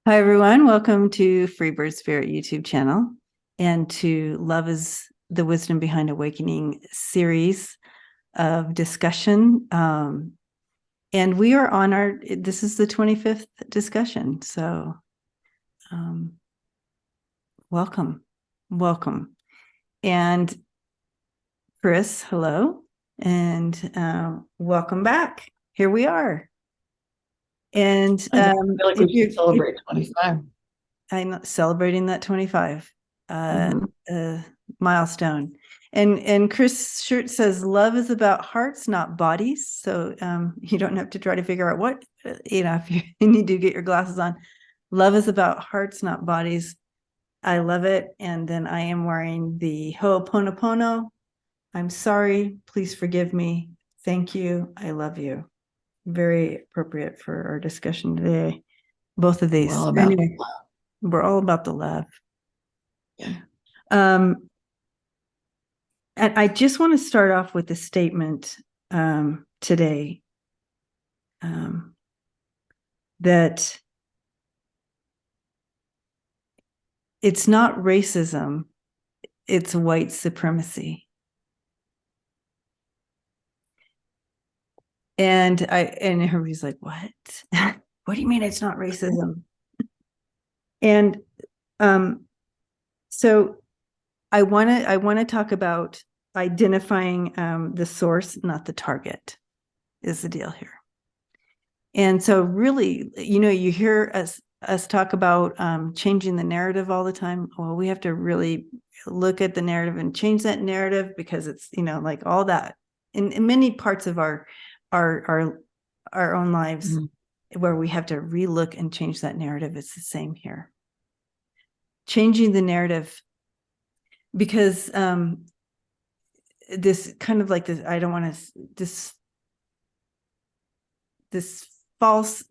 Hi, everyone. Welcome to Freebird Spirit YouTube channel and to Love is the Wisdom Behind Awakening series of discussion. And we are on this is the 25th discussion. So welcome. And Chris, hello. And welcome back. Here we are. And I feel like we should celebrate 25. I'm celebrating that 25 milestone. And Chris Shirt says love is about hearts, not bodies. So you don't have to try to figure out what, if you need to get your glasses on. Love is about hearts, not bodies. I love it. And then I am wearing the Ho'oponopono. I'm sorry. Please forgive me. Thank you. I love you. Very appropriate for our discussion today. Both of these. Anyway, we're all about the love. Yeah. And I just want to start off with a statement today that it's not racism, it's white supremacy. And everybody's like, what? What do you mean it's not racism? And so I want to talk about identifying the source, not the target, is the deal here. And so really, you hear us talk about changing the narrative all the time. Well, we have to really look at the narrative and change that narrative because it's, like all that in many parts of our own lives where we have to relook and change that narrative. It's the same here. Changing the narrative because this kind of like this, I don't want to, this false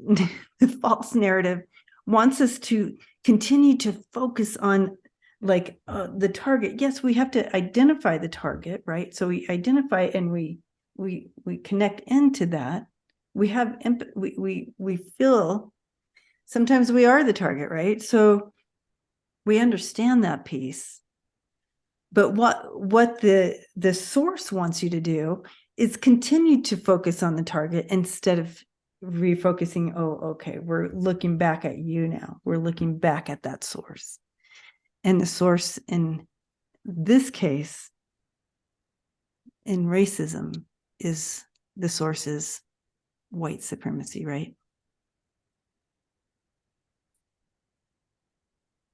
narrative wants us to continue to focus on the target. Yes, we have to identify the target, right? So we identify and we connect into that. We have we feel sometimes we are the target, right? So we understand that piece. But what the source wants you to do is continue to focus on the target instead of refocusing. Oh, okay, we're looking back at you now. We're looking back at that source. And the source in this case, in racism, is the source is white supremacy, right?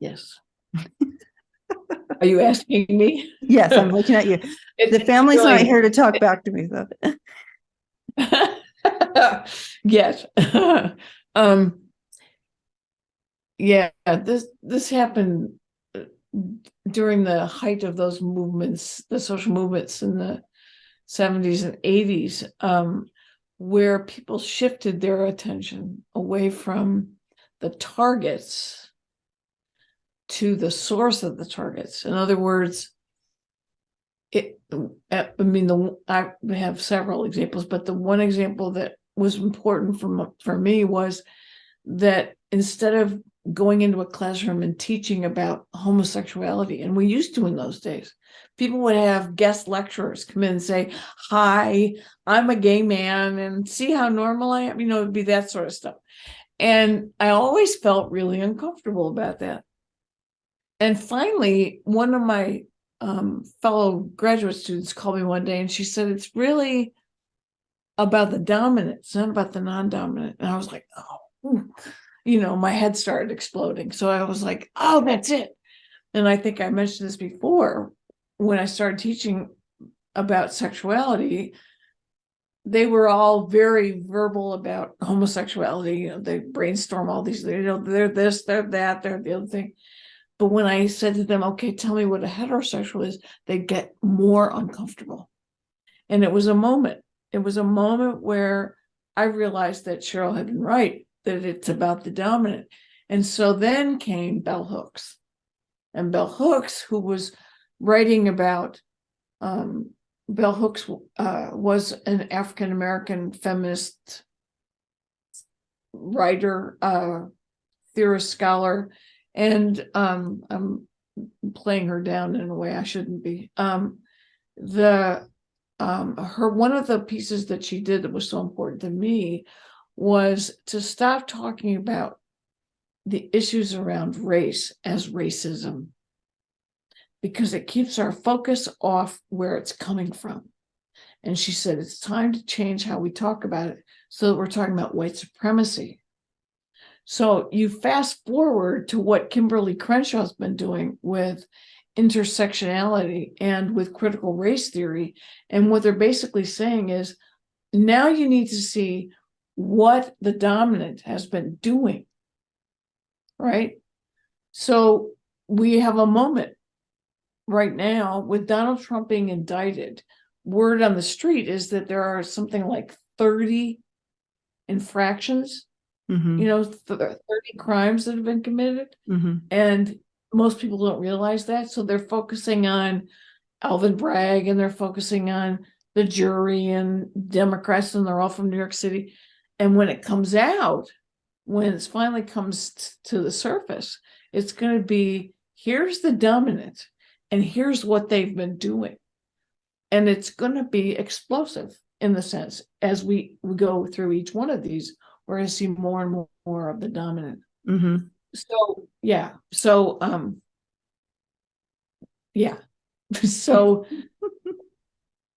Yes. Are you asking me? Yes, I'm looking at you. The family's really, not here to talk back to me, though. Yes. Yeah, this happened during the height of those movements, the social movements in the 70s and 80s, where people shifted their attention away from the targets to the source of the targets. In other words, I have several examples, but the one example that was important for me was that instead of going into a classroom and teaching about homosexuality, and we used to in those days, people would have guest lecturers come in and say, "Hi, I'm a gay man, and see how normal I am." It'd be that sort of stuff. And I always felt really uncomfortable about that. And finally, one of my fellow graduate students called me one day and she said, "It's really about the dominant, it's not about the non-dominant." And I was like, oh, my head started exploding. So I was like, oh, that's it. And I think I mentioned this before, when I started teaching about sexuality, they were all very verbal about homosexuality. They brainstorm all these, they're this, they're that, they're the other thing. But when I said to them, okay, tell me what a heterosexual is, they get more uncomfortable. And it was a moment. It was a moment where I realized that Cheryl had been right, that it's about the dominant. And so then came Bell Hooks. And Bell Hooks, who was writing about, Bell Hooks was an African-American feminist writer, theorist scholar, and I'm playing her down in a way I shouldn't be. Her one of the pieces that she did that was so important to me was to stop talking about the issues around race as racism, because it keeps our focus off where it's coming from. And she said, it's time to change how we talk about it so that we're talking about white supremacy. So you fast forward to what Kimberly Crenshaw's been doing with intersectionality and with critical race theory. And what they're basically saying is, now you need to see what the dominant has been doing, right? So we have a moment right now with Donald Trump being indicted. Word on the street is that there are something like 30 infractions, Mhm. 30 crimes that have been committed. Mhm. And most people don't realize that. So they're focusing on Alvin Bragg, and they're focusing on the jury and Democrats, and they're all from New York City. And when it comes out, when it finally comes to the surface, it's going to be, here's the dominant, and here's what they've been doing. And it's going to be explosive in the sense, as we go through each one of these, we're going to see more and more of the dominant. Mhm. So, yeah. So, yeah. So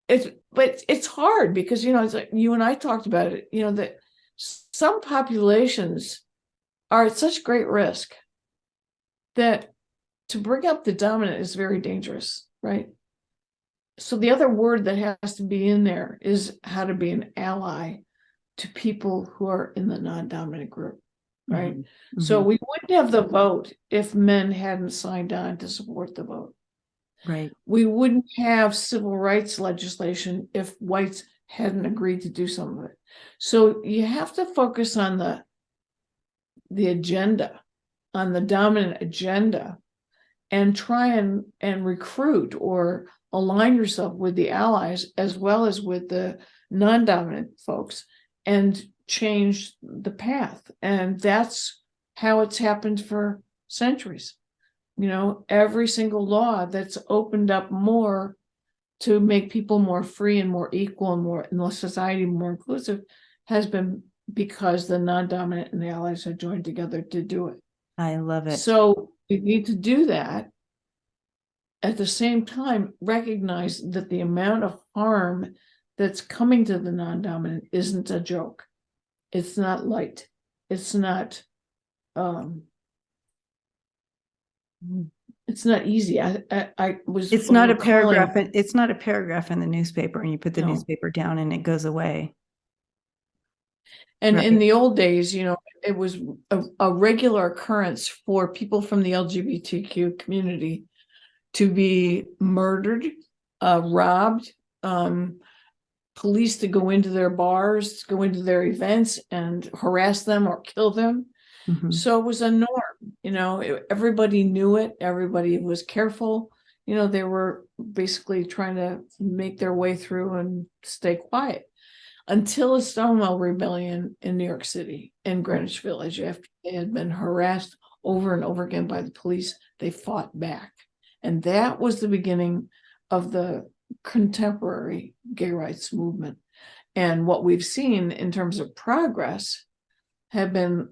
it's hard because, it's like you and I talked about it, that some populations are at such great risk that to bring up the dominant is very dangerous, right? So the other word that has to be in there is how to be an ally to people who are in the non-dominant group, right? Mhm. So Mhm. we wouldn't have the vote if men hadn't signed on to support the vote. Right. We wouldn't have civil rights legislation if whites hadn't agreed to do some of it. So you have to focus on the agenda, on the dominant agenda, and try and recruit or align yourself with the allies as well as with the non-dominant folks and change the path. And that's how it's happened for centuries. Every single law that's opened up more to make people more free and more equal and the society more inclusive has been because the non-dominant and the allies have joined together to do it. I love it. So we need to do that. At the same time, recognize that the amount of harm that's coming to the non-dominant isn't a joke. It's not light. It's not easy. I was It's not a recalling, paragraph. It's not a paragraph in the newspaper, and you put the No. newspaper down and it goes away. and in Right. the old days, it was a regular occurrence for people from the LGBTQ community to be murdered, robbed, police to go into their bars, go into their events and harass them or kill them. Mhm. So it was a norm, everybody knew it. Everybody was careful. They were basically trying to make their way through and stay quiet until the Stonewall Rebellion in New York City and Greenwich Village. After they had been harassed over and over again by the police, they fought back. And that was the beginning of the contemporary gay rights movement. And what we've seen in terms of progress have been,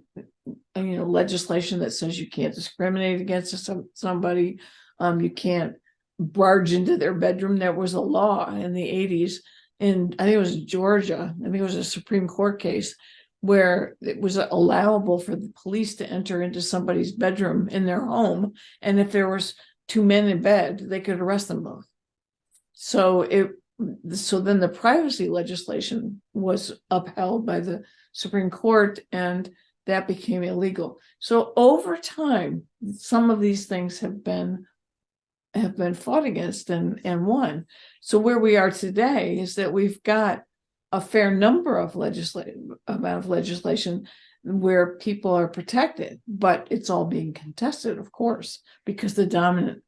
legislation that says you can't discriminate against somebody. You can't barge into their bedroom. There was a law in the 80s, and I think it was Georgia. I think it was a Supreme Court case where it was allowable for the police to enter into somebody's bedroom in their home. And if there was two men in bed, they could arrest them both. So then the privacy legislation was upheld by the Supreme Court, and that became illegal. So over time, some of these things have been fought against and won. So where we are today is that we've got a fair number of legislation where people are protected, but it's all being contested, of course, because the dominant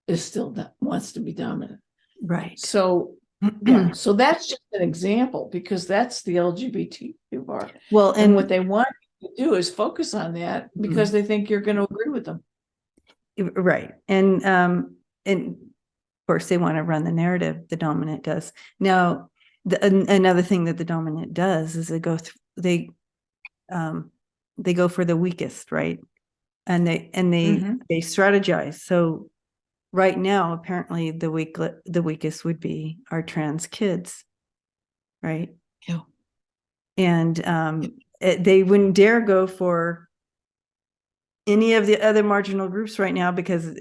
is still wants to be dominant. Right. So yeah, so that's just an example, because that's the LGBT part. Well, and what they want to do is focus on that Mhm. because they think you're going to agree with them. Right. And of course they want to run the narrative, the dominant does. Now, another thing that the dominant does is they go for the weakest, right? And they strategize. So right now, apparently the weakest would be our trans kids, right? Yeah. And they wouldn't dare go for any of the other marginal groups right now because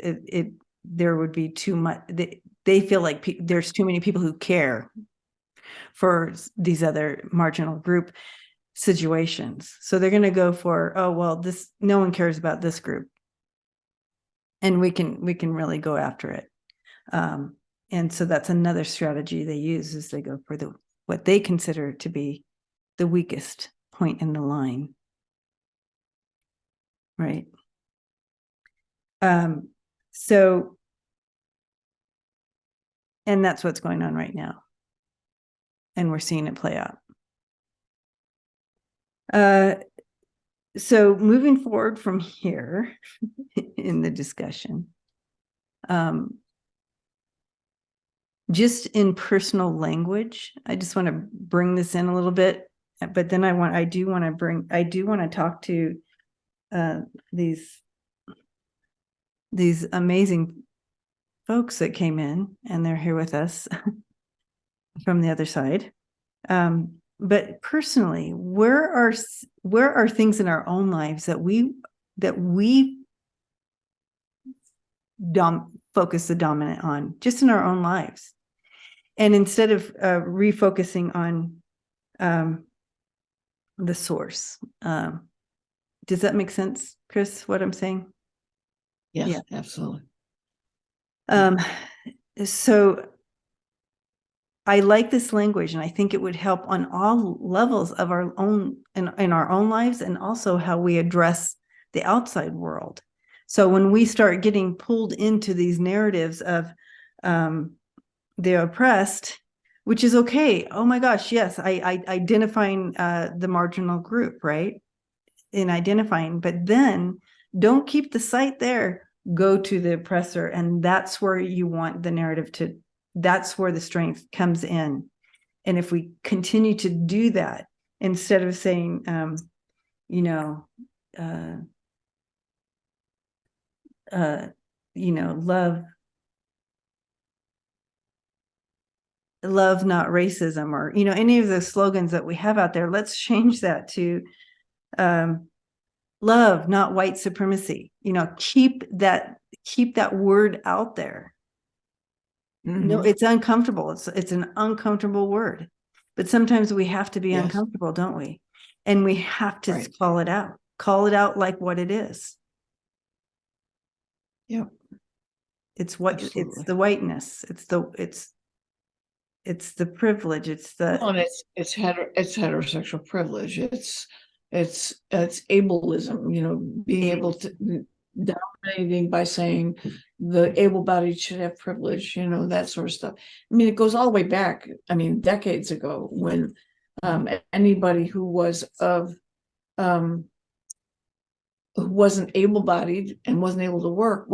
there would be too much. They feel like there's too many people who care for these other marginal group situations. So they're going to go for, oh, well, no one cares about this group. And we can really go after it. And so that's another strategy they use, is they go for what they consider to be the weakest point in the line. Right. So, and that's what's going on right now. And we're seeing it play out. So moving forward from here in the discussion, just in personal language, I just want to bring this in a little bit, but then I do want to talk to these amazing folks that came in, and they're here with us from the other side. But personally, where are things in our own lives that we focus the dominant on, just in our own lives? And instead of refocusing on the source. Does that make sense, Chris, what I'm saying? Yes, Yeah. absolutely. So I like this language, and I think it would help on all levels of our own, in our own lives, and also how we address the outside world. So when we start getting pulled into these narratives of the oppressed, which is okay. Oh my gosh, yes, I identifying the marginal group, right? In identifying, but then don't keep the sight there. Go to the oppressor, and that's where you want the narrative to. That's where the strength comes in. And if we continue to do that, instead of saying, love, not racism, or, any of the slogans that we have out there, let's change that to love, not white supremacy. Keep that word out there. No, it's uncomfortable. It's an uncomfortable word, but sometimes we have to be uncomfortable, don't we? And we have to call it out like what it is. Yeah. It's the whiteness. It's the privilege. It's heterosexual privilege. It's ableism, being able to dominating by saying the able-bodied should have privilege, that sort of stuff. I mean, it goes all the way back, decades ago, when anybody who was who wasn't able-bodied and wasn't able to work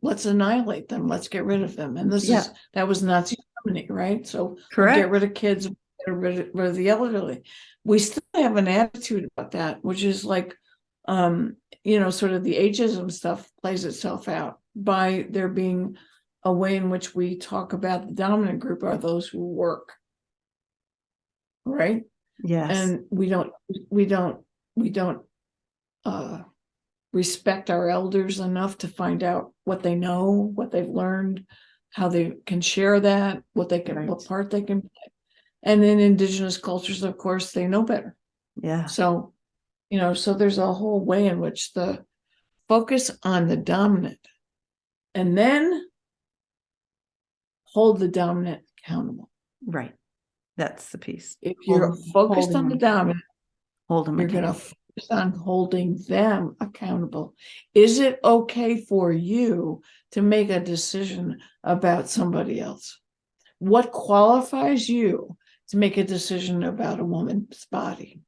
let's annihilate them, let's get rid of them. And that was Nazi Germany, right? So we'll get rid of kids, get rid of the elderly. We still have an attitude about that, which is like sort of the ageism stuff plays itself out by there being a way in which we talk about the dominant group are those who work, right? Yes. And we don't respect our elders enough to find out what they know, what they've learned, how they can share that, what part they can play. And in indigenous cultures, of course, they know better. Yeah. So, so there's a whole way in which the focus on the dominant and then hold the dominant accountable. Right. That's the piece. If you're focused on the dominant, you're going to focus on holding them accountable. Is it okay for you to make a decision about somebody else? What qualifies you to make a decision about a woman's body?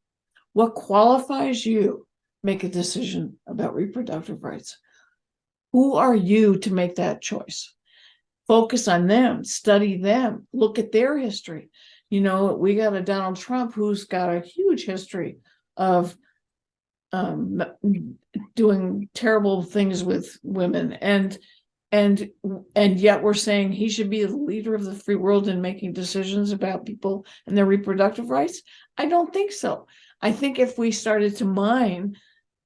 What qualifies you make a decision about reproductive rights? Who are you to make that choice? Focus on them, study them, look at their history. You know, we got a Donald Trump who's got a huge history of doing terrible things with women, and yet we're saying he should be the leader of the free world in making decisions about people and their reproductive rights. I don't think so. I think if we started to mine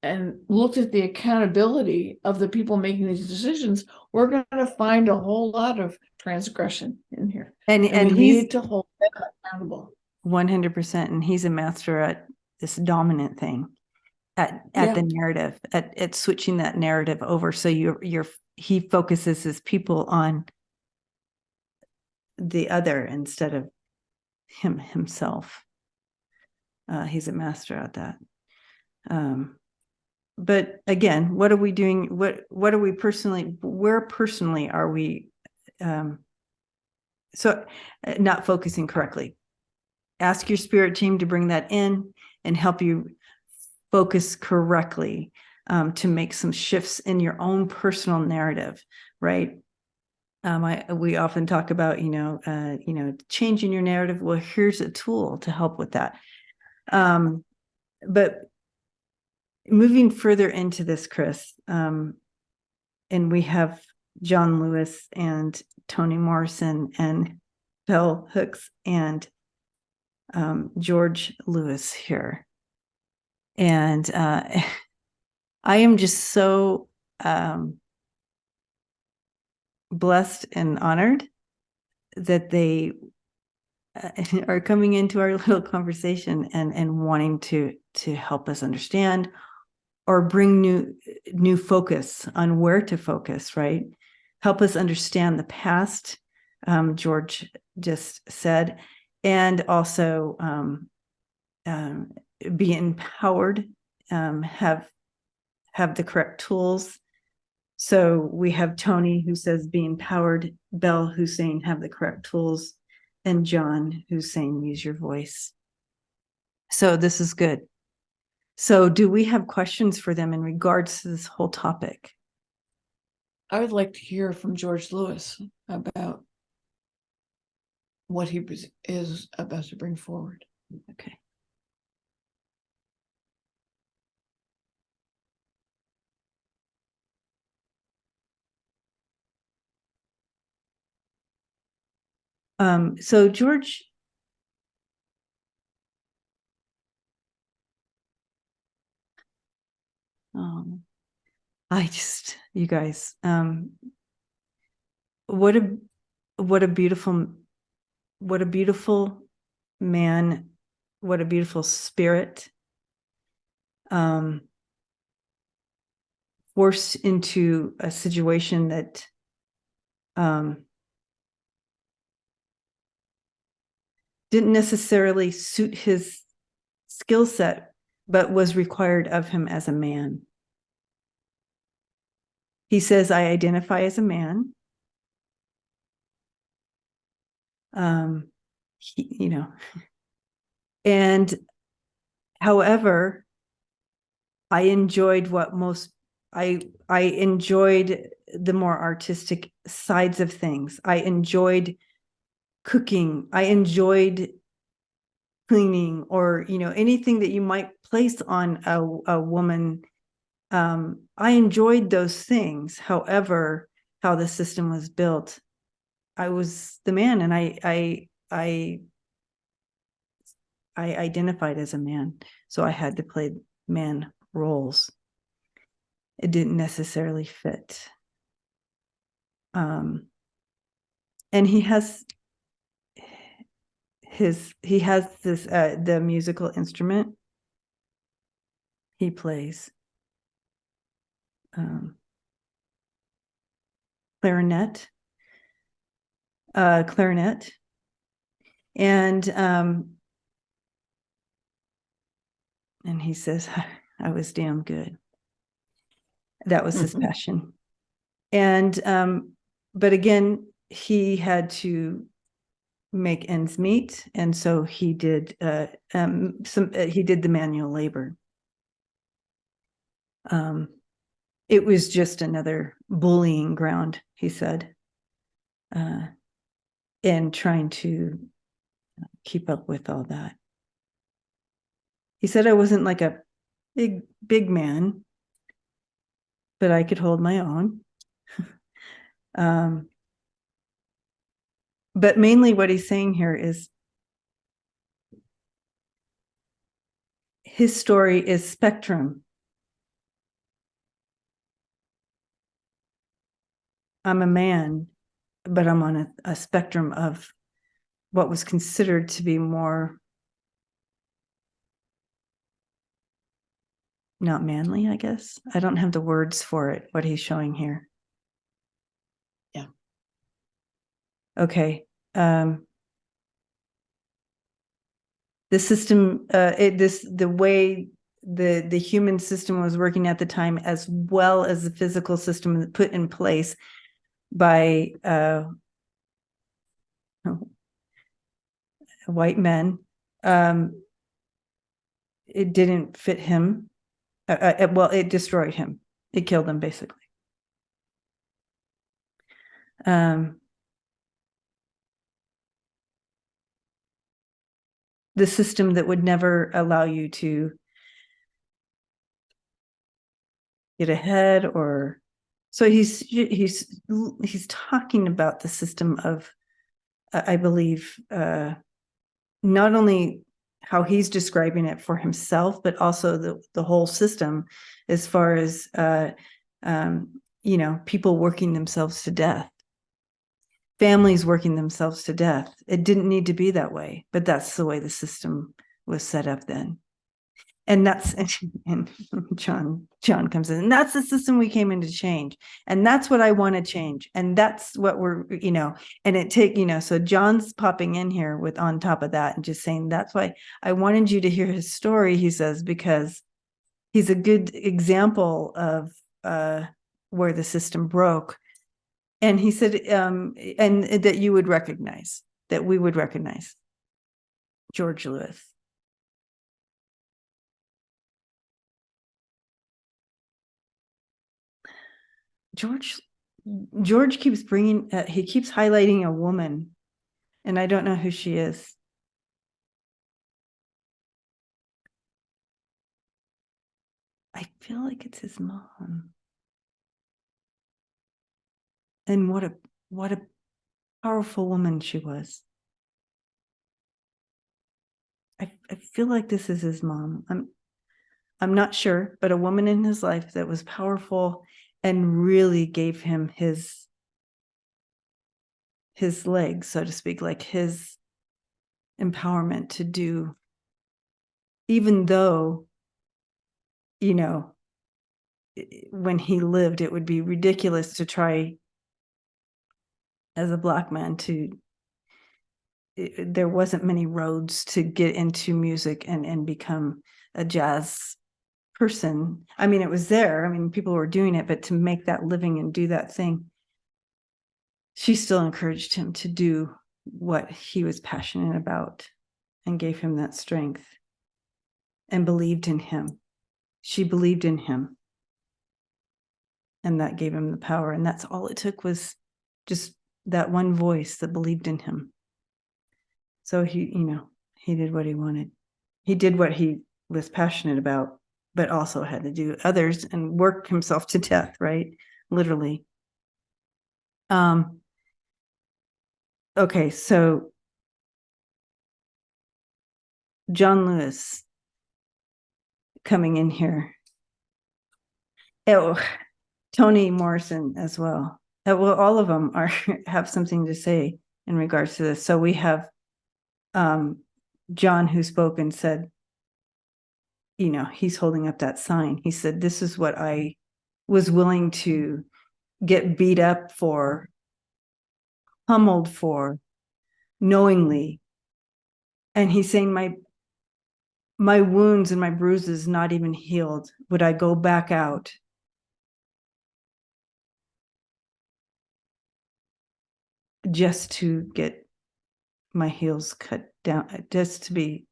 and looked at the accountability of the people making these decisions, we're going to find a whole lot of transgression in here. And we he's need to hold them accountable. 100%. And he's a master at this dominant thing, at the narrative, at switching that narrative over. So he focuses his people on the other instead of himself. He's a master at that. But again, what are we doing? What are we personally? Where personally are we? So not focusing correctly. Ask your spirit team to bring that in and help you focus correctly, to make some shifts in your own personal narrative, right? We often talk about, changing your narrative. Well, here's a tool to help with that. But moving further into this, Chris, and we have John Lewis and Toni Morrison and Bell Hooks and George Lewis here. And I am just so blessed and honored that they are coming into our little conversation and wanting to help us understand or bring new focus on where to focus, right? Help us understand the past, George just said, and also be empowered, have the correct tools. So we have Toni who says be empowered, Bell who's saying have the correct tools, and John who's saying use your voice. So this is good. So do we have questions for them in regards to this whole topic? I would like to hear from George Lewis about what he is about to bring forward. Okay. So George, you guys, what a beautiful man, what a beautiful spirit, forced into a situation that didn't necessarily suit his skill set, but was required of him as a man. He says, I identify as a man. And however, I enjoyed I enjoyed the more artistic sides of things. I enjoyed cooking. I enjoyed cleaning, or, anything that you might place on a woman. I enjoyed those things. However, how the system was built, I was the man, and I identified as a man, so I had to play man roles. It didn't necessarily fit. And he has this the musical instrument he plays, clarinet, and he says, I was damn good. That was his passion. And but again, he had to make ends meet, and so he did he did the manual labor. It was just another bullying ground, he said, and trying to keep up with all that. He said I wasn't like a big man, but I could hold my own. But mainly what he's saying here is his story is spectrum. I'm a man, but I'm on a spectrum of what was considered to be more not manly, I guess. I don't have the words for it, what he's showing here. Yeah. Okay. The system, the way the human system was working at the time, as well as the physical system put in place by white men, it didn't fit him. Well, it destroyed him. It killed him, basically. The system that would never allow you to get ahead, or so he's talking about the system of, I believe, not only how he's describing it for himself, but also the whole system, as far as people working themselves to death, families working themselves to death. It didn't need to be that way, but that's the way the system was set up then. And that's, and John comes in, and that's the system we came in to change. And that's what I want to change. And that's what we're, and it take, so John's popping in here with on top of that and just saying, that's why I wanted you to hear his story, he says, because he's a good example of where the system broke. And he said, and that you would recognize, that we would recognize George Lewis. George keeps bringing, he keeps highlighting a woman, and I don't know who she is. I feel like it's his mom. And what a powerful woman she was. I feel like this is his mom. I'm not sure, but a woman in his life that was powerful and really gave him his legs, so to speak, like his empowerment to do, even though, when he lived, it would be ridiculous to try as a Black man there wasn't many roads to get into music and become a jazz person. I mean, it was there. I mean, people were doing it, but to make that living and do that thing, she still encouraged him to do what he was passionate about and gave him that strength and believed in him. She believed in him. And that gave him the power. And that's all it took, was just that one voice that believed in him. So he did what he wanted. He did what he was passionate about, but also had to do others and work himself to death, right? Literally. Okay, so John Lewis coming in here. Oh, Tony Morrison as well. Well, all of them have something to say in regards to this. So we have John, who spoke and said, he's holding up that sign. He said, this is what I was willing to get beat up for, pummeled for, knowingly. And he's saying, my wounds and my bruises not even healed. Would I go back out just to get my heels cut down, just to be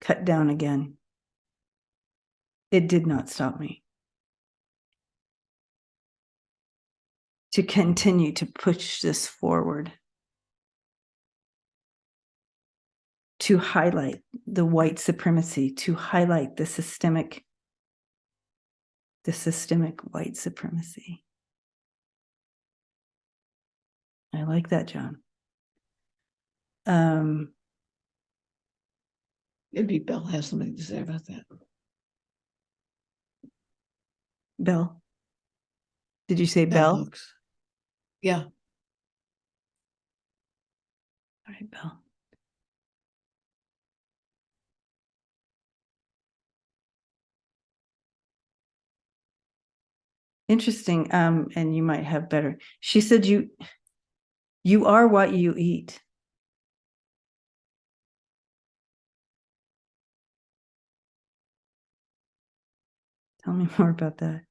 cut down again. It did not stop me to continue to push this forward, to highlight the white supremacy, to highlight the systemic white supremacy. I like that, John. Maybe Belle has something to say about that. Belle, did you say Bell Belle? hooks. Yeah. All right, Belle. Interesting. And you might have better. She said you are what you eat. Tell me more about that.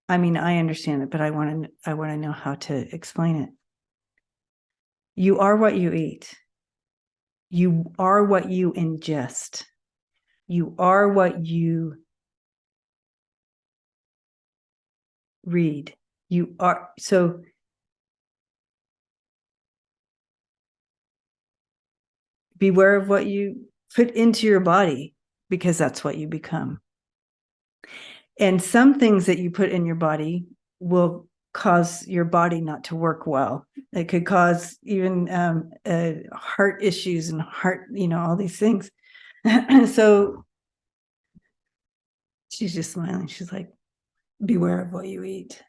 I mean, I understand it, but I want to know how to explain it. You are what you eat. You are what you ingest. You are what you read. You are, so beware of what you put into your body, because that's what you become. And some things that you put in your body will cause your body not to work well. It could cause even heart issues and heart, all these things. So she's just smiling. She's like, beware of what you eat.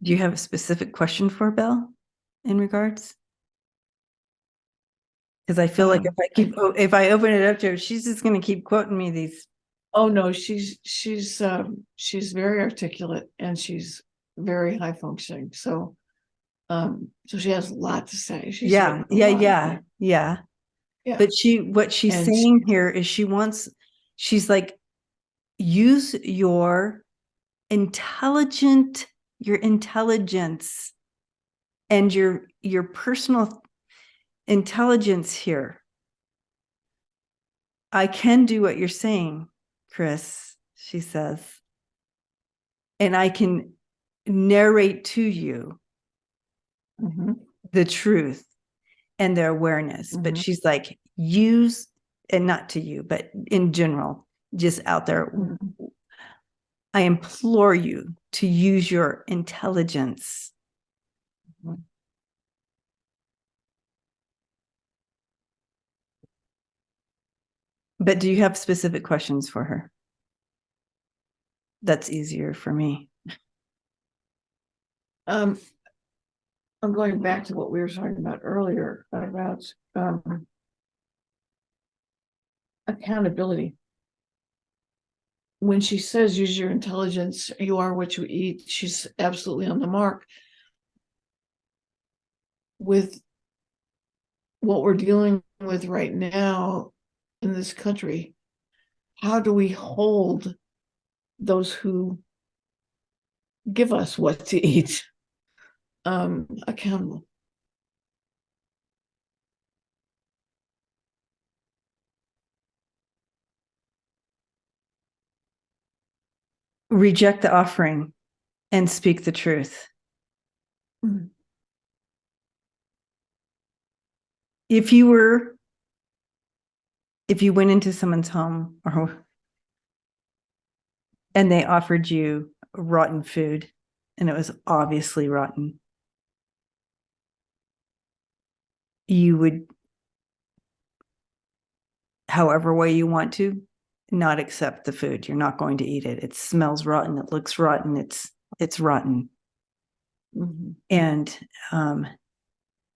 Do you have a specific question for Belle in regards? Because I feel like if I open it up to her, she's just going to keep quoting me these. Oh no, she's very articulate and she's very high functioning. So she has a lot to say. She's Yeah. Yeah. But what she's And saying here is she's like, use your intelligence and your personal intelligence here. I can do what you're saying, Chris, she says, and I can narrate to you the truth and their awareness. But she's like, use, and not to you, but in general, just out there. I implore you to use your intelligence. But do you have specific questions for her? That's easier for me. I'm going back to what we were talking about earlier about accountability. When she says use your intelligence, you are what you eat, she's absolutely on the mark. With what we're dealing with right now in this country, how do we hold those who give us what to eat accountable? Reject the offering and speak the truth. If you went into someone's home and they offered you rotten food and it was obviously rotten, you would, however way you want to, not accept the food. You're not going to eat it. It smells rotten. It looks rotten. It's rotten. And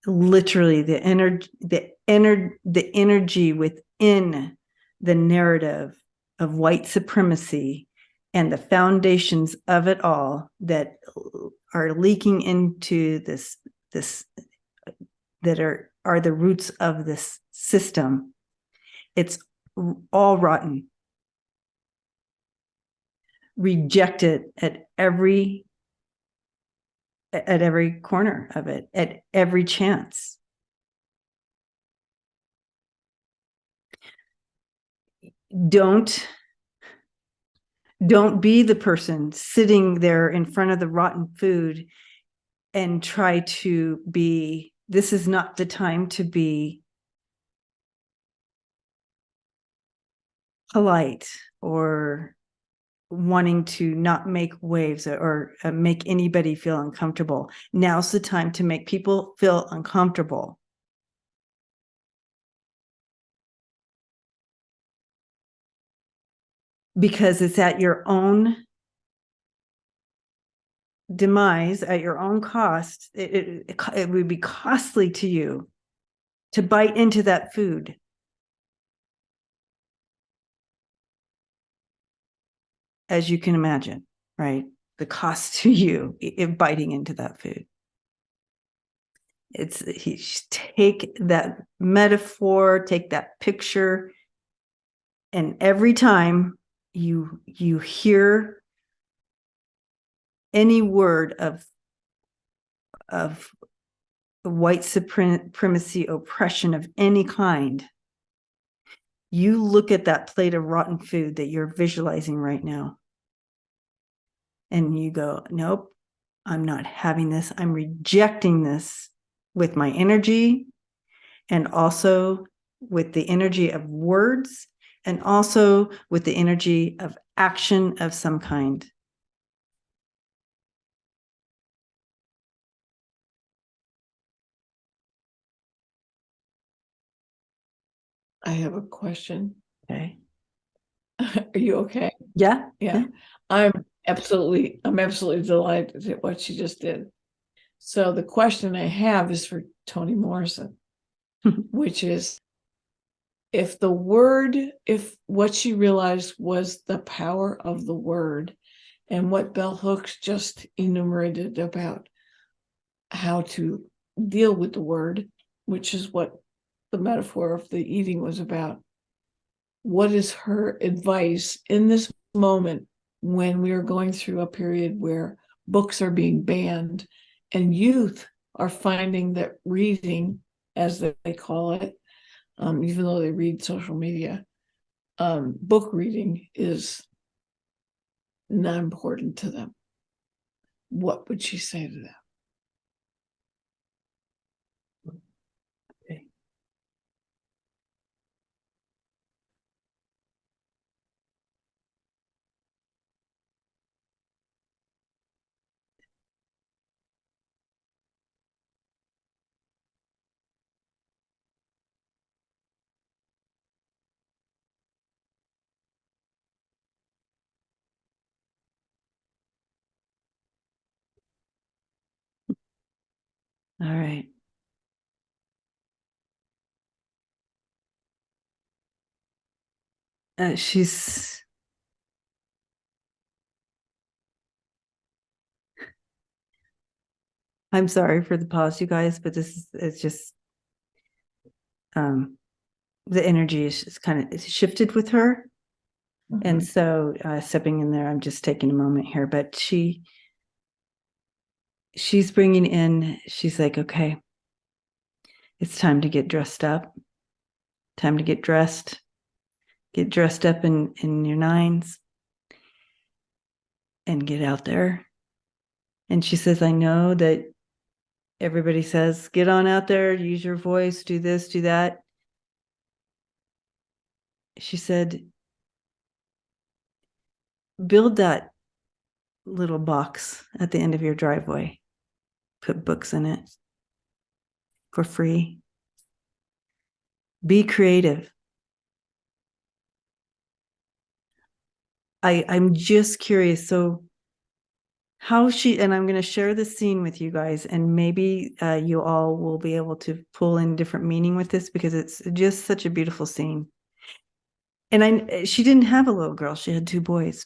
literally the energy within the narrative of white supremacy and the foundations of it all that are leaking into this that are are the roots of this system. It's all rotten. Reject it at every corner of it, at every chance. Don't be the person sitting there in front of the rotten food and try to be, this is not the time to be polite or wanting to not make waves or make anybody feel uncomfortable. Now's the time to make people feel uncomfortable. Because it's at your own demise, at your own cost. It would be costly to you to bite into that food. As you can imagine, right? The cost to you in biting into that food. Take that metaphor, take that picture, and every time you hear any word of white supremacy, oppression of any kind, you look at that plate of rotten food that you're visualizing right now, and you go, nope, I'm not having this. I'm rejecting this with my energy, and also with the energy of words, and also with the energy of action of some kind. I have a question. Okay. Are you okay? Yeah. Yeah. I'm absolutely delighted at what she just did. So the question I have is for Toni Morrison, which is, if what she realized was the power of the word, and what Bell Hooks just enumerated about how to deal with the word, which is what the metaphor of the eating was about, what is her advice in this moment when we are going through a period where books are being banned and youth are finding that reading, as they call it, even though they read social media, book reading is not important to them? What would she say to them? Okay. All right. I'm sorry for the pause, you guys, but it's just the energy is just kind of shifted with her. And so stepping in there, I'm just taking a moment here, but she's bringing in, she's like, okay, it's time to get dressed up, time to get dressed up in your nines and get out there. And she says, I know that everybody says, get on out there, use your voice, do this, do that. She said, build that little box at the end of your driveway, put books in it for free. Be creative. I'm just curious. So how and I'm going to share the scene with you guys, and maybe you all will be able to pull in different meaning with this, because it's just such a beautiful scene. And she didn't have a little girl. She had two boys,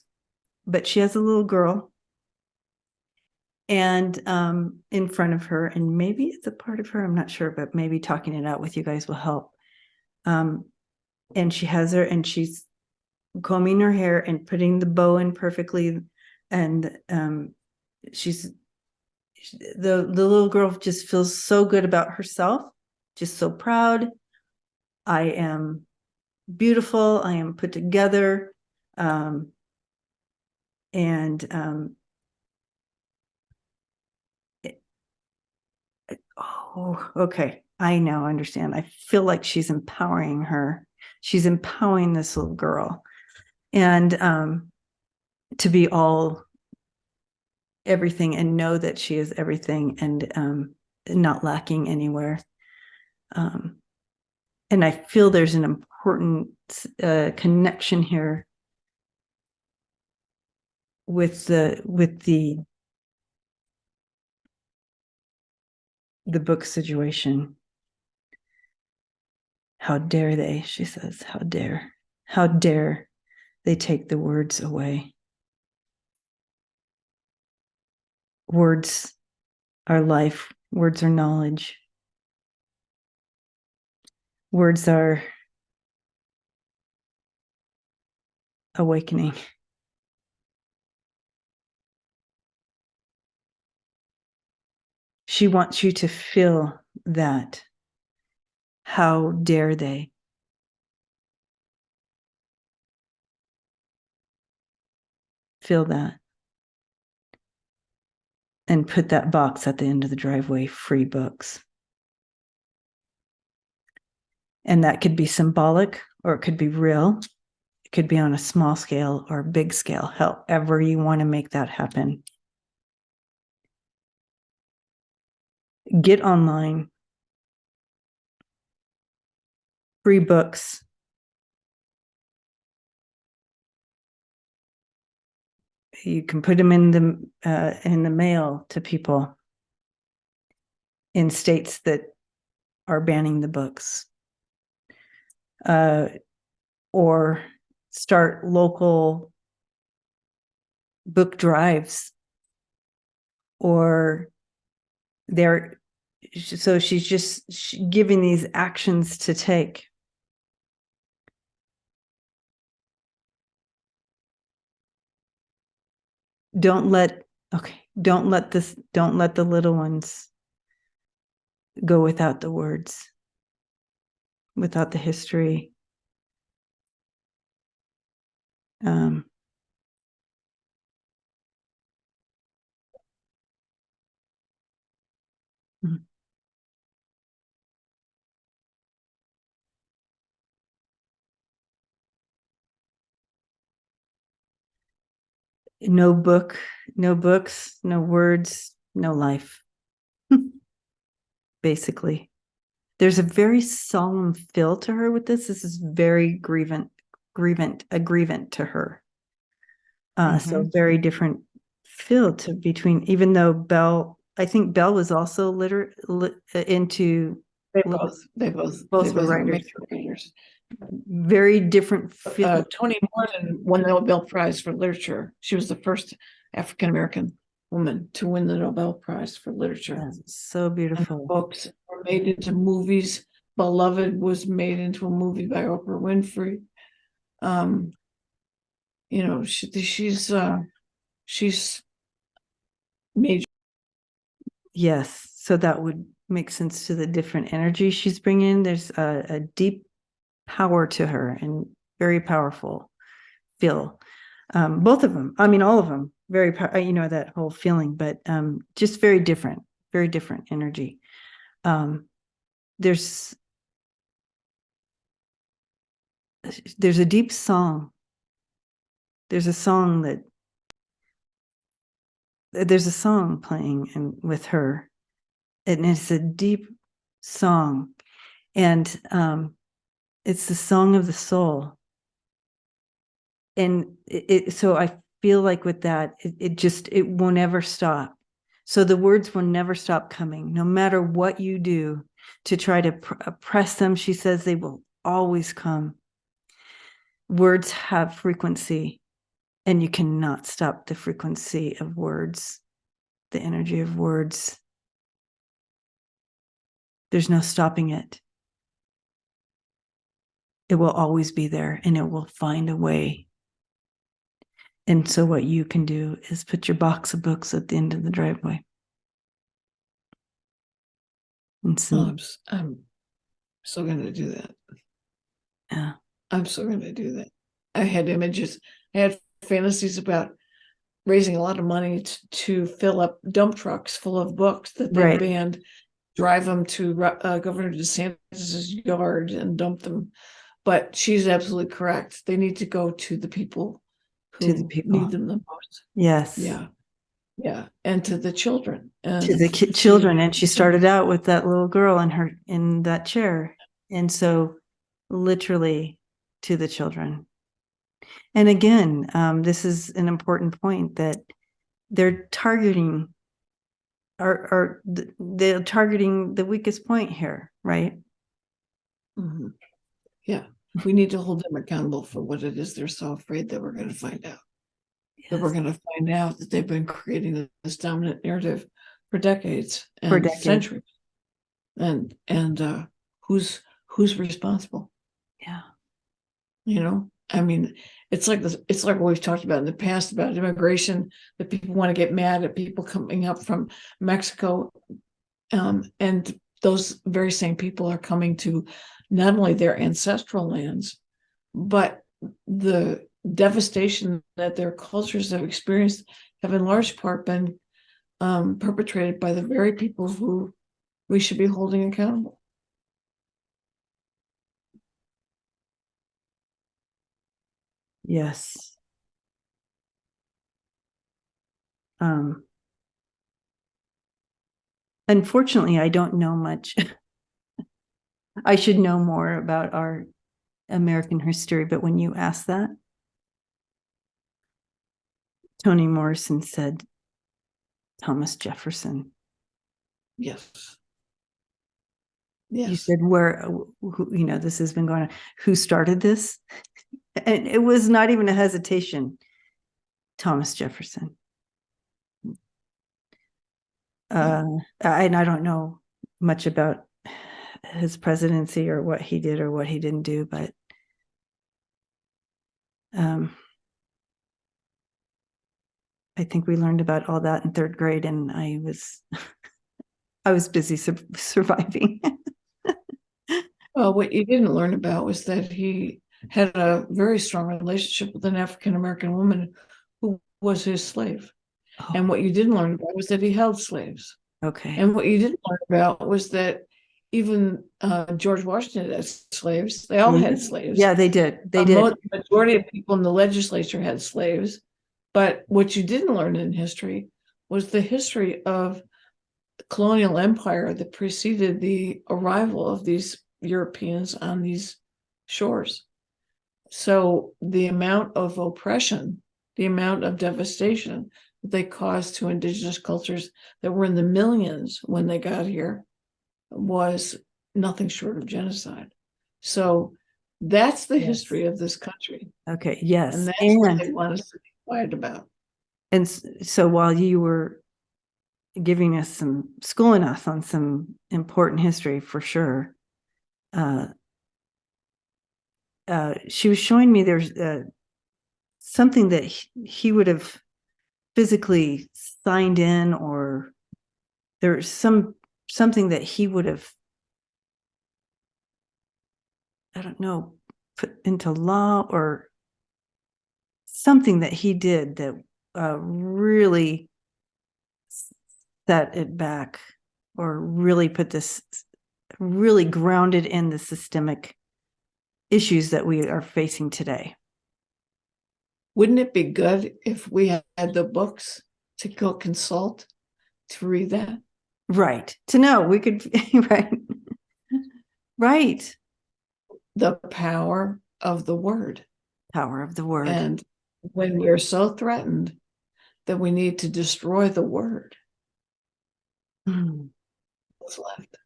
but she has a little girl. and in front of her, and maybe it's a part of her, I'm not sure, but maybe talking it out with you guys will help. And she has her, and she's combing her hair and putting the bow in perfectly, and she's the little girl just feels so good about herself, just so proud. I am beautiful, I am put together. And oh, okay, I now understand. I feel like she's empowering her. She's empowering this little girl, and to be all everything, and know that she is everything, and not lacking anywhere. And I feel there's an important connection here with the book situation. How dare they, she says, how dare they take the words away. Words are life, words are knowledge, words are awakening. She wants you to feel that. How dare they? Feel that. And put that box at the end of the driveway, free books. And that could be symbolic, or it could be real. It could be on a small scale or a big scale, however you want to make that happen. Get online. Free books. You can put them in the mail to people in states that are banning the books, or start local book drives, or they're so she's just giving these actions to take. Don't let the little ones go without the words, without the history. No book, no books, no words, no life. Basically, there's a very solemn feel to her with this. This is very grievant to her. So very different feel to between, even though Belle, I think Belle was also into. They both were writers. major writers. Very different feel. Toni Morrison won the Nobel Prize for Literature. She was the first African-American woman to win the Nobel Prize for Literature. That's so beautiful. And books were made into movies. Beloved was made into a movie by Oprah Winfrey. You know, she's major. Yes, so that would make sense to the different energy she's bringing. There's a deep power to her, and very powerful feel. Both of them, I mean, all of them, very, that whole feeling, but just very different energy. There's a deep song. There's a song playing with her, and it's a deep song, and it's the song of the soul. And so I feel like with that, it won't ever stop. So the words will never stop coming, no matter what you do to try to oppress them. She says they will always come. Words have frequency, and you cannot stop the frequency of words. the energy of words. There's no stopping it. It will always be there, and it will find a way. And so what you can do is put your box of books at the end of the driveway. And so, I'm still going to do that. yeah. I'm still going to do that. I had images. I had fantasies about raising a lot of money to fill up dump trucks full of books that they Right. banned, drive them to Governor DeSantis' yard and dump them. But she's absolutely correct. They need to go to the people To the who people. need them the most. Yes. Yeah. Yeah. And to the children. And To the children. And she started out with that little girl in that chair. And so literally to the children. And again, this is an important point that they're targeting they're targeting the weakest point here, right? Mhm. Yeah. We need to hold them accountable for what it is they're so afraid that we're going to find out. That we're going to find out that they've been creating this dominant narrative for decades and centuries. And who's responsible? Yeah. You know, I mean, it's like this, it's like what we've talked about in the past about immigration, that people want to get mad at people coming up from Mexico. And those very same people are coming to not only their ancestral lands, but the devastation that their cultures have experienced have in large part been perpetrated by the very people who we should be holding accountable. Yes. Unfortunately, I don't know much. I should know more about our American history, but when you ask that, Tony Morrison said Thomas Jefferson. Yes. You Yes. said this has been going on. Who started this? And it was not even a hesitation. Thomas Jefferson. And I don't know much about his presidency or what he did or what he didn't do, but I think we learned about all that in third grade, and I was busy surviving. Well, what you didn't learn about was that he had a very strong relationship with an African-American woman who was his slave. Oh, And what you didn't learn about was that he held slaves. okay. And what you didn't learn about was that even George Washington had slaves. They all had slaves. Yeah, they did. They did. The majority of people in the legislature had slaves. But what you didn't learn in history was the history of the colonial empire that preceded the arrival of these Europeans on these shores. So the amount of oppression, the amount of devastation that they caused to indigenous cultures that were in the millions when they got here was nothing short of genocide. So that's the history of this country. Okay, yes. And that's what they want us to be quiet about. And so while you were giving us schooling us on some important history for sure, she was showing me there's something that he would have physically signed in, or there's something that he would have, I don't know, put into law, or something that he did that really set it back, or really really grounded in the systemic issues that we are facing today. Wouldn't it be good if we had the books to go consult to read that? Right. To know we could, right. Right. The power of the word. Power of the word. And when we're so threatened that we need to destroy the word, what's left?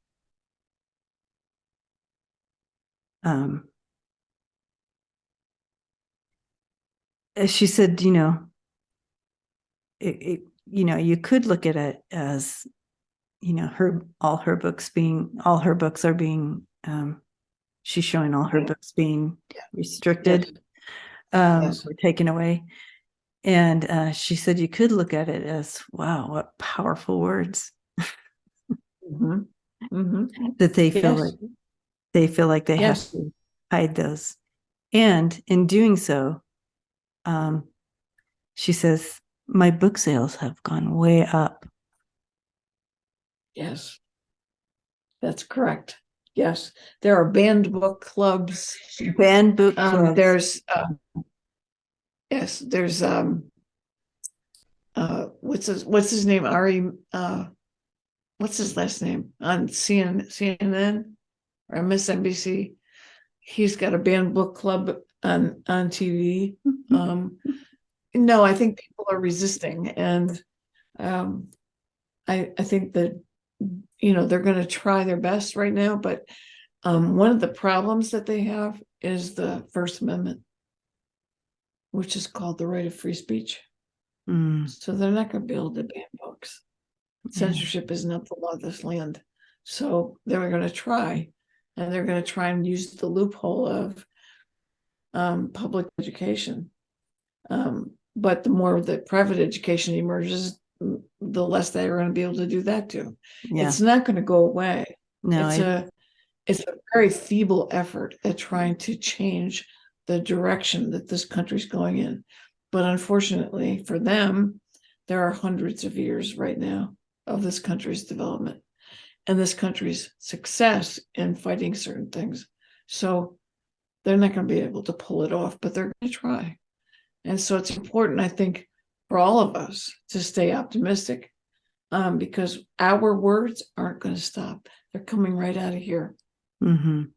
As she said, you could look at it as, all her books are being, she's showing all her books being restricted, Yes. or taken away. And she said you could look at it as, wow, what powerful words Mhm. Mhm. that they feel Yes. like they have Yes. to hide those. And in doing so, she says, my book sales have gone way up. Yes. That's correct. Yes. There are banned book clubs. Banned book clubs. There's yes, there's what's his name? Ari what's his last name on CNN or MSNBC? He's got a banned book club on TV. No, I think people are resisting, and I think that they're going to try their best right now, but one of the problems that they have is the First Amendment, which is called the right of free speech. So they're not going to be able to ban books. Censorship is not the law of this land. So they're going to try, and they're going to try and use the loophole of public education. But the more that private education emerges, the less they're going to be able to do that too. Yeah. It's not going to go away. No, It's a very feeble effort at trying to change the direction that this country's going in. But unfortunately for them, there are hundreds of years right now of this country's development and this country's success in fighting certain things. So they're not going to be able to pull it off, but they're going to try. And so it's important, I think, for all of us to stay optimistic, because our words aren't going to stop. They're coming right out of here. They're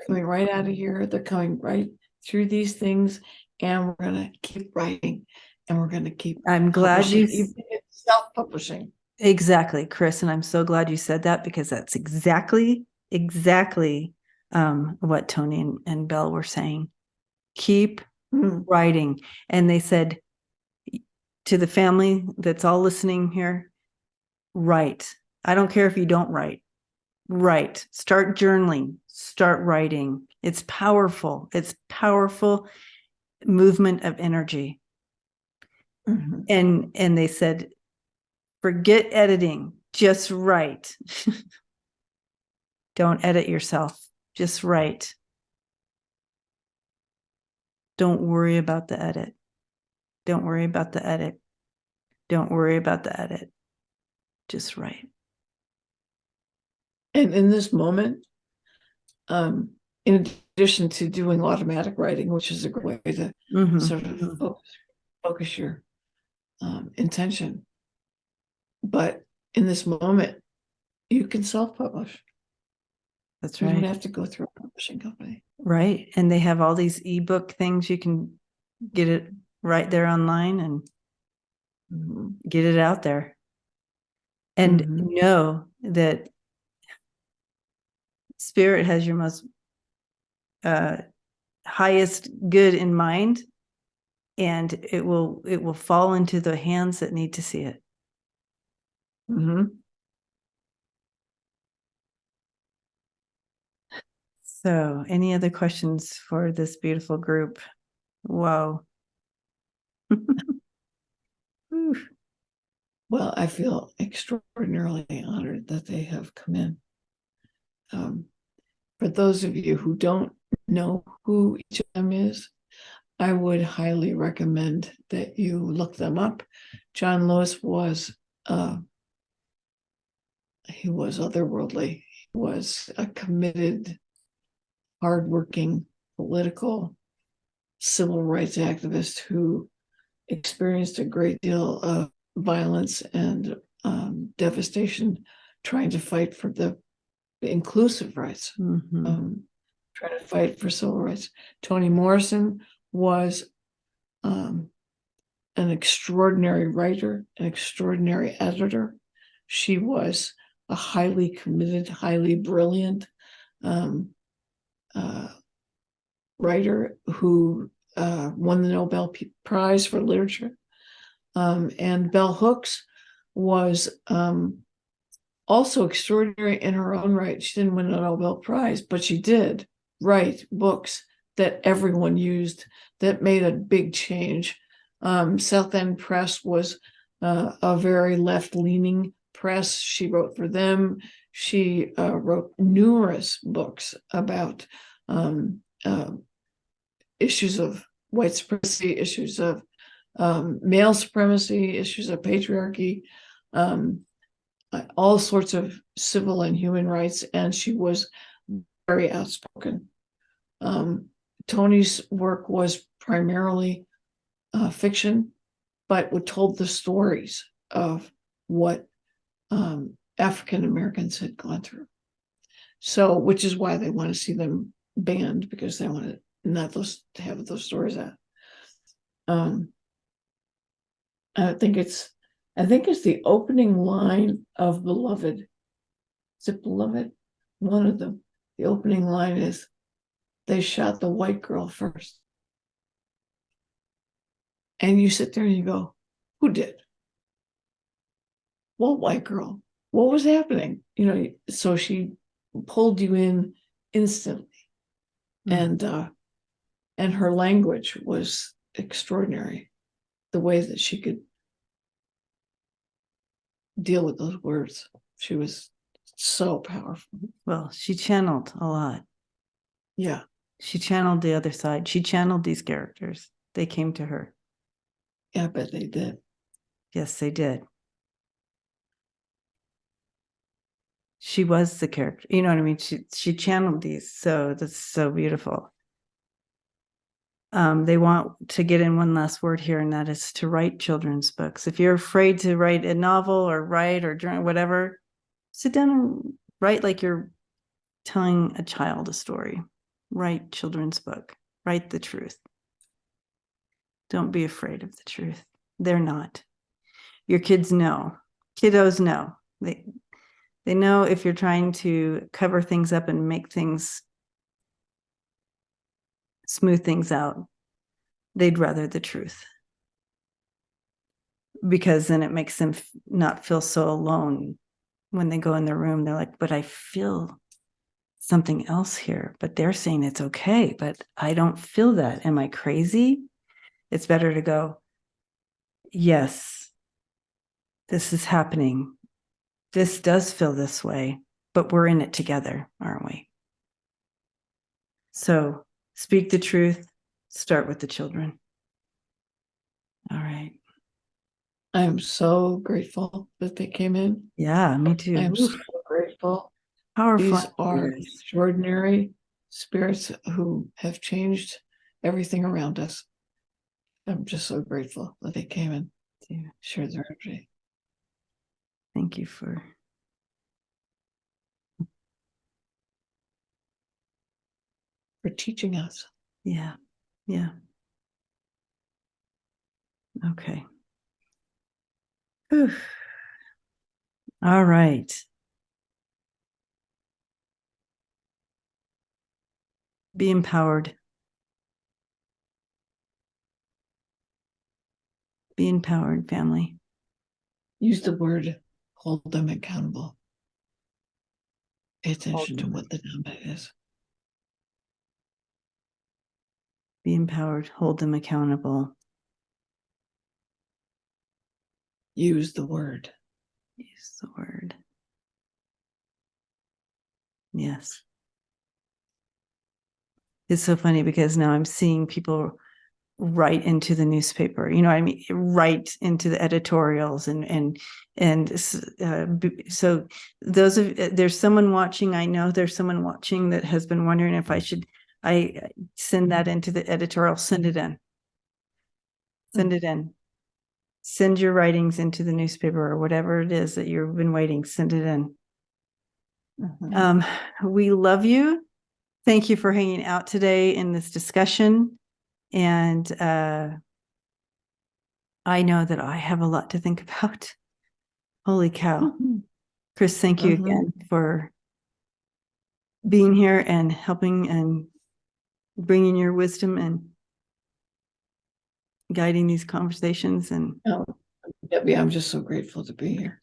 coming right out of here. They're coming right through these things, and we're going to keep writing, and we're going to keep. I'm glad even self-publishing. Exactly, Chris, and I'm so glad you said that, because that's exactly what Tony and Belle were saying. Keep writing. And they said to the family that's all listening here, write. I don't care if you don't write. Write. Start journaling. Start writing. It's powerful. It's powerful movement of energy. And they said, forget editing. Just write. Don't edit yourself. Just write. Don't worry about the edit. Don't worry about the edit. Don't worry about the edit. Just write. And in this moment, in addition to doing automatic writing, which is a great way to sort of focus your intention, but in this moment, you can self-publish. That's right. You don't right. have to go through a publishing company. Right. And they have all these ebook things. You can get it right there online and get it out there. And know that Spirit has your most highest good in mind, and it will fall into the hands that need to see it. So, any other questions for this beautiful group? Whoa. Well, I feel extraordinarily honored that they have come in. For those of you who don't know who each of them is, I would highly recommend that you look them up. John Lewis was he was otherworldly. He was a committed, hardworking, political, civil rights activist who experienced a great deal of violence and devastation trying to fight for the inclusive rights, trying to fight for civil rights. Toni Morrison was an extraordinary writer, an extraordinary editor. She was a highly committed, highly brilliant writer who won the Nobel Prize for Literature. And Bell Hooks was also extraordinary in her own right. She didn't win a Nobel Prize, but she did write books that everyone used that made a big change. South End Press was a very left-leaning press. She wrote for them. She wrote numerous books about issues of white supremacy, issues of male supremacy, issues of patriarchy, all sorts of civil and human rights, and she was very outspoken. Tony's work was primarily fiction, but would told the stories of what African Americans had gone through. So, which is why they want to see them banned, because they want to not those to have those stories out. I think it's the opening line of Beloved. Is it Beloved? One of them. The opening line is, "They shot the white girl first." And you sit there and you go, who did? What white girl? What was happening? So she pulled you in instantly. Mm. And her language was extraordinary. The way that she could deal with those words. She was so powerful. Well, she channeled a lot. Yeah. She channeled the other side. She channeled these characters. They came to her. Yeah, I bet they did. Yes, they did. She was the character. You know what I mean? She channeled these. So that's so beautiful. They want to get in one last word here, and that is to write children's books. If you're afraid to write a novel or write or journal, whatever, sit down and write like you're telling a child a story. Write children's book. Write the truth. Don't be afraid of the truth. They're not. Your kids know. Kiddos know. They know if you're trying to cover things up and make things, smooth things out, they'd rather the truth. Because then it makes them not feel so alone. When they go in their room, they're like, but I feel something else here, but they're saying it's okay, but I don't feel that. Am I crazy? It's better to go, yes, this is happening. This does feel this way, but we're in it together, aren't we? So speak the truth, start with the children. All right. I am so grateful that they came in. Yeah, me too. I am so grateful. Powerful. These are extraordinary spirits who have changed everything around us. I'm just so grateful that they came and shared their energy. Thank you for teaching us. Yeah. Okay. Whew. All right. Be empowered. Be empowered, family. Use the word, hold them accountable. Pay attention to what the dominant is. Be empowered, hold them accountable. Use the word. Use the word. Yes. It's so funny because now I'm seeing people write into the newspaper, you know what I mean? Write into the editorials so there's someone watching. I know there's someone watching that has been wondering if I send that into the editorial. Send it in. Send your writings into the newspaper or whatever it is that you've been waiting. Send it in. We love you. Thank you for hanging out today in this discussion. And I know that I have a lot to think about. Holy cow. Chris, thank you again for being here and helping and bringing your wisdom and guiding these conversations. And Debbie, I'm just so grateful to be here.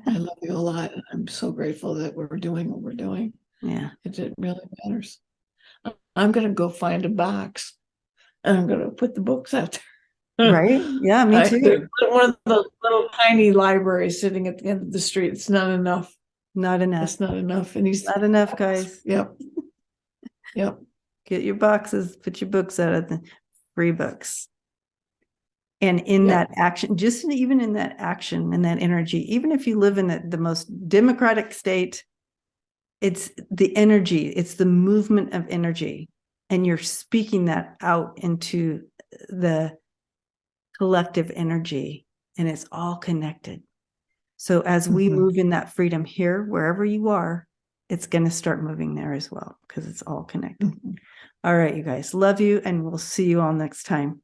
I love you a lot. And I'm so grateful that we're doing what we're doing. Yeah. It really matters. I'm going to go find a box and I'm going to put the books out there. Right. Yeah, me too. There's one of those little tiny libraries sitting at the end of the street. It's not enough. Not enough. It's not enough. And he's Not enough, guys. Yep. Yep. Get your boxes, put your books out of the free books. And in Yep. that action, just even in that action and that energy, even if you live in the most democratic state, it's the energy, it's the movement of energy. And you're speaking that out into the collective energy, and it's all connected. So as we move in that freedom here, wherever you are, it's going to start moving there as well, because it's all connected. All right, you guys, love you, and we'll see you all next time.